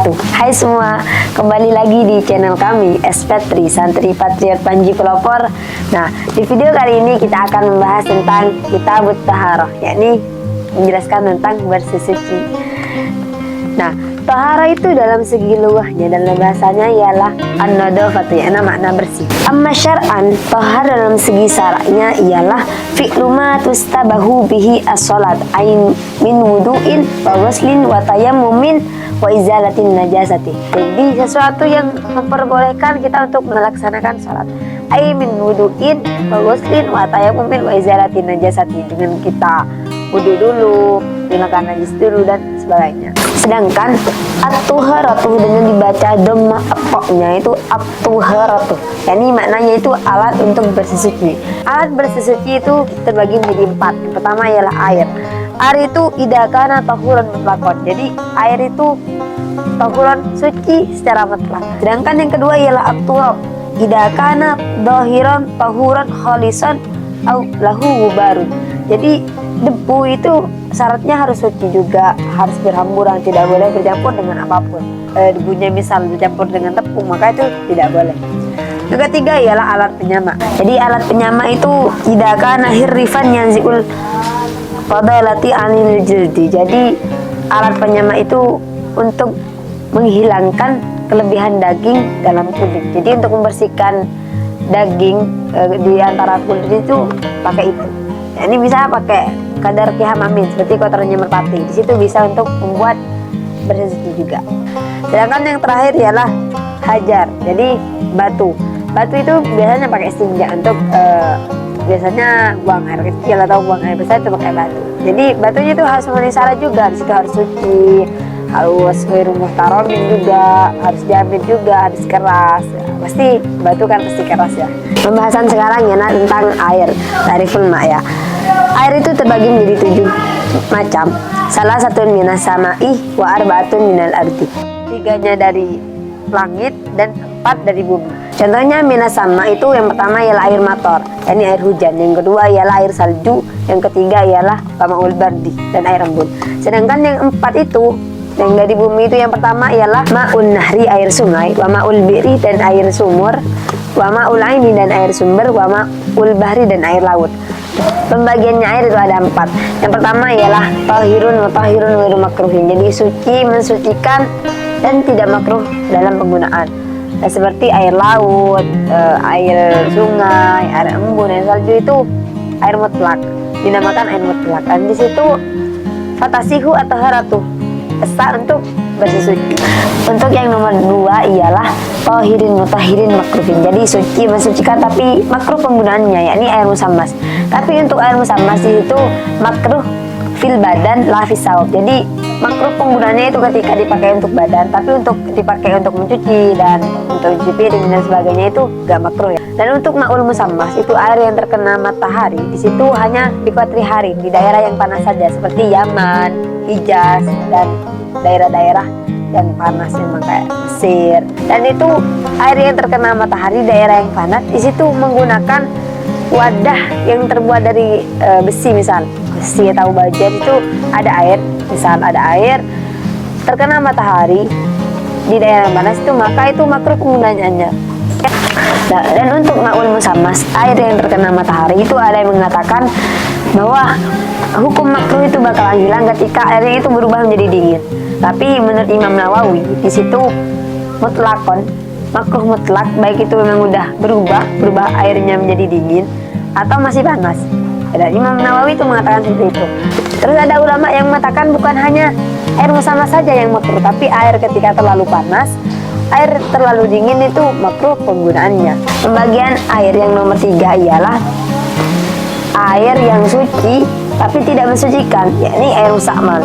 wabarakatuh. Hai semua, kembali lagi di channel kami S-Patri, Santri Patriot Panji Pelopor. Nah, di video kali ini kita akan membahas tentang Kitabut Taharah, yakni menjelaskan tentang bersih suci. Nah, tahara itu dalam segi luahnya dalam bahasanya ialah an-nadhafatu, yakni makna bersih. Amma syar'an, tahara dalam segi syaraknya ialah fi'lu ma tustabahu bihi as-salat ain min wudu'in wa ghuslin wa tayammumin wa izalatin najasati. Jadi sesuatu yang memperbolehkan kita untuk melaksanakan salat. Ain min wudu'in wa ghuslin wa tayammumin wa izalatin najasati, dengan kita wudu dulu, hilangkan najis dulu dan sebagainya. Sedangkan at-tuharatu dengan dibaca dhamma nya itu at-tuharatu, yakni maknanya itu alat untuk bersih suci. Alat bersih suci itu terbagi menjadi 4. Yang pertama ialah air. Air itu idakana tahuran mutlakon, jadi air itu tahuran suci secara mutlak. Sedangkan yang kedua ialah at-turab, idakana dhahiran tahuran khalisan au lahu barun. Jadi debu itu syaratnya harus suci juga, harus berhamburan, tidak boleh bercampur dengan apapun. Debunya misal bercampur dengan tepung, maka itu tidak boleh. Yang ketiga ialah alat penyama. Jadi alat penyama itu tidak akan hirrifan yanziul fadalati anil jildi. Jadi alat penyama itu untuk menghilangkan kelebihan daging dalam kulit. Jadi untuk membersihkan daging di antara kulit itu pakai itu. Ini bisa pakai kadar kihamamin seperti kotorannya merpati. Di situ bisa untuk membuat bersih suci juga. Sedangkan yang terakhir ialah hajar. Jadi batu. Batu itu biasanya pakai istinja untuk biasanya buang air kecil atau buang air besar itu pakai batu. Jadi batunya itu harus memenuhi syarat juga. Di situ harus suci, harus ghairu muhtaromin juga, harus diambil juga, harus keras. Pasti batu kan pasti keras ya. Pembahasan sekarang ya tentang air. Tariful ma ya. Air itu terbagi menjadi 7 macam. Salah satu minas sama'i wa arba'atun minal ardi. 3-nya dari langit dan 4 dari bumi. Contohnya minas sama itu yang pertama ialah air mator, yakni air hujan. Yang kedua ialah air salju. Yang ketiga ialah ma'ul bardi dan air embun. Sedangkan yang 4 itu yang dari bumi itu yang pertama ialah ma'un nahri, air sungai, wa ma'ul bi'ri dan air sumur, wa ma'ul aini dan air sumber, wa ma'ul bahri dan air laut. Pembagiannya air itu ada 4. Yang pertama ialah tahirun mutahhirun ghairu makruhin. Jadi suci, mensucikan dan tidak makruh dalam penggunaan. Seperti air laut, air sungai, air embun, air salju itu air mutlak. Dinamakan air mutlak. Dan di situ fatasihu atau haratu, sah untuk bersih suci. Untuk yang nomor 2 ialah tahirin mutahhirin makruhin. Jadi suci, mensucikan tapi makruh penggunaannya, yakni air musammas. Tapi untuk air musammas itu makruh fil badan la fis sawab. Jadi makruh penggunaannya itu ketika dipakai untuk badan, tapi untuk dipakai untuk mencuci dan untuk cuci piring dan sebagainya itu gak makruh ya. Dan untuk ma'ul musammas itu air yang terkena matahari, di situ hanya di Qatri Harim, di daerah yang panas saja seperti Yaman, Hijaz dan daerah-daerah yang panas memang kayak Mesir. Dan itu air yang terkena matahari daerah yang panas, di situ menggunakan wadah yang terbuat dari besi, misal besi atau baja. Itu ada air, misal ada air terkena matahari di daerah yang panas itu, maka itu makruh penggunaannya. Nah, dan untuk ma'ul musammas, air yang terkena matahari itu ada yang mengatakan bahwa hukum makruh itu bakalan hilang ketika airnya itu berubah menjadi dingin. Tapi menurut Imam Nawawi di situ mutlakon, makruh mutlak, baik itu memang udah berubah airnya menjadi dingin atau masih panas. Dan Imam Nawawi itu mengatakan seperti itu. Terus ada ulama yang mengatakan bukan hanya air musammas saja yang makruh, tapi air ketika terlalu panas, air terlalu dingin itu makruh penggunaannya. Pembagian air yang nomor 3 ialah air yang suci tapi tidak mensucikan, yakni air mustakmal.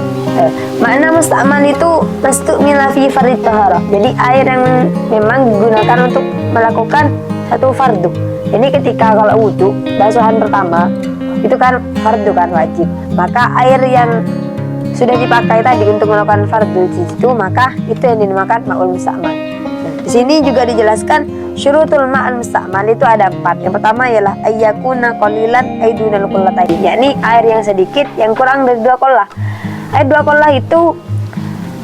Makna mustakmal itu mastukmila fi fardhi taharah. Jadi air yang memang digunakan untuk melakukan satu fardu. Jadi ketika kalau wudu, basuhan pertama itu kan fardu kan, wajib. Maka air yang sudah dipakai tadi untuk melakukan fardu di situ, maka itu yang dinamakan ma'ul mustakmal. Di sini juga dijelaskan syurutul ma'al mustakmal itu ada 4. Yang pertama ialah ayyakuna qalilan aidunal qullatayn, yakni air yang sedikit yang kurang dari 2 qollah. Air 2 qollah itu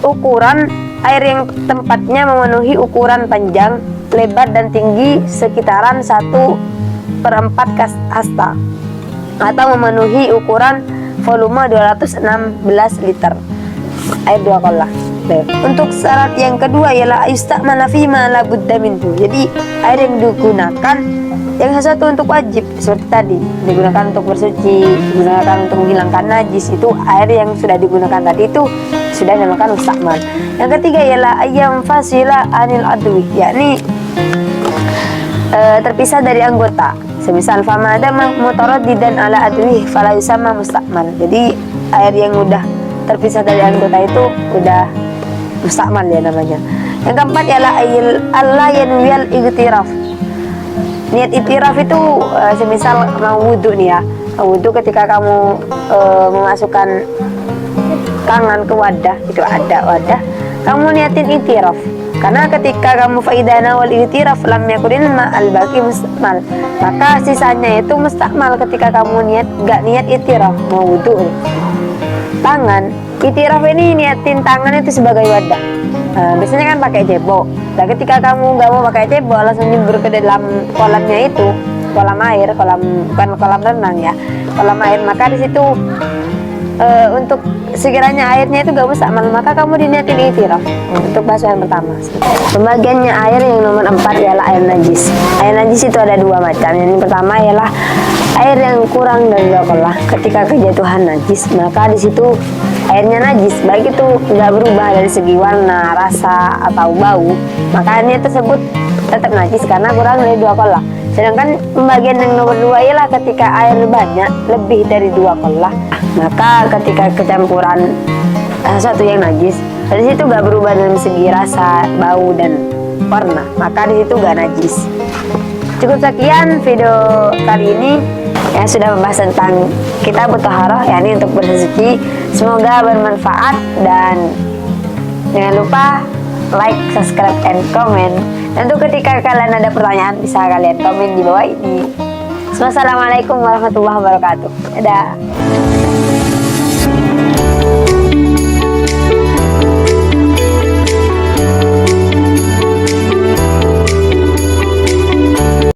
ukuran air yang tempatnya memenuhi ukuran panjang, lebar dan tinggi sekitaran 1/4 hasta atau memenuhi ukuran volume 216 liter air 2 kolah. Untuk syarat yang kedua ialah ayustakmala fima la budda minhu. Jadi air yang digunakan yang sesuatu untuk wajib seperti tadi, digunakan untuk bersuci, digunakan untuk menghilangkan najis, itu air yang sudah digunakan tadi itu sudah dinamakan mustakmal. Yang ketiga ialah ayam fasila anil adwi, yakni terpisah dari anggota. Semisal famada mutaraddidan ala adwi fala yusamma mustakmal. Jadi air yang udah terpisah dari anggota itu udah mustakmal ya namanya. Yang keempat ialah Allah yanwiyal igtiraf. Niat iktiraf itu semisal mau wudhu nih ya, wudhu ketika kamu memasukkan tangan ke wadah, itu ada wadah, kamu niatin iktiraf. Karena ketika kamu faidana wal iktiraf lam yakunin ma'al baqi mustakmal, maka sisanya itu mustakmal ketika kamu gak niat iktiraf, mau wudhu nih. Tangan, iktiraf ini niatin tangan itu sebagai wadah. Biasanya kan pakai cebok. Nah, ketika kamu nggak mau pakai cebok, langsung nyembur ke dalam kolamnya itu, kolam air, bukan kolam renang ya, kolam air. Maka di situ untuk sekiranya airnya itu nggak mustakmal, maka kamu diniatin iktiraf. Untuk basuh yang pertama. Pembagiannya air yang nomor 4 ialah air najis. Air najis itu ada 2 macam. Yang pertama ialah air yang kurang dari 2 kolah. Ketika kejatuhan najis, maka di situ airnya najis, baik itu nggak berubah dari segi warna, rasa atau bau, maka airnya tersebut tetap najis karena kurang dari 2 kolah. Sedangkan pembagian yang nomor 2 ialah ketika air banyak lebih dari 2 kolah, maka ketika kecampuran sesuatu yang najis, dari situ nggak berubah dari segi rasa, bau dan warna, maka di situ nggak najis. Cukup sekian video kali ini yang sudah membahas tentang kitab Thaharah, yakni untuk bersuci. Semoga bermanfaat dan jangan lupa like, subscribe, and comment. Dan untuk ketika kalian ada pertanyaan bisa kalian komen di bawah ini. Wassalamualaikum warahmatullahi wabarakatuh. Dadah.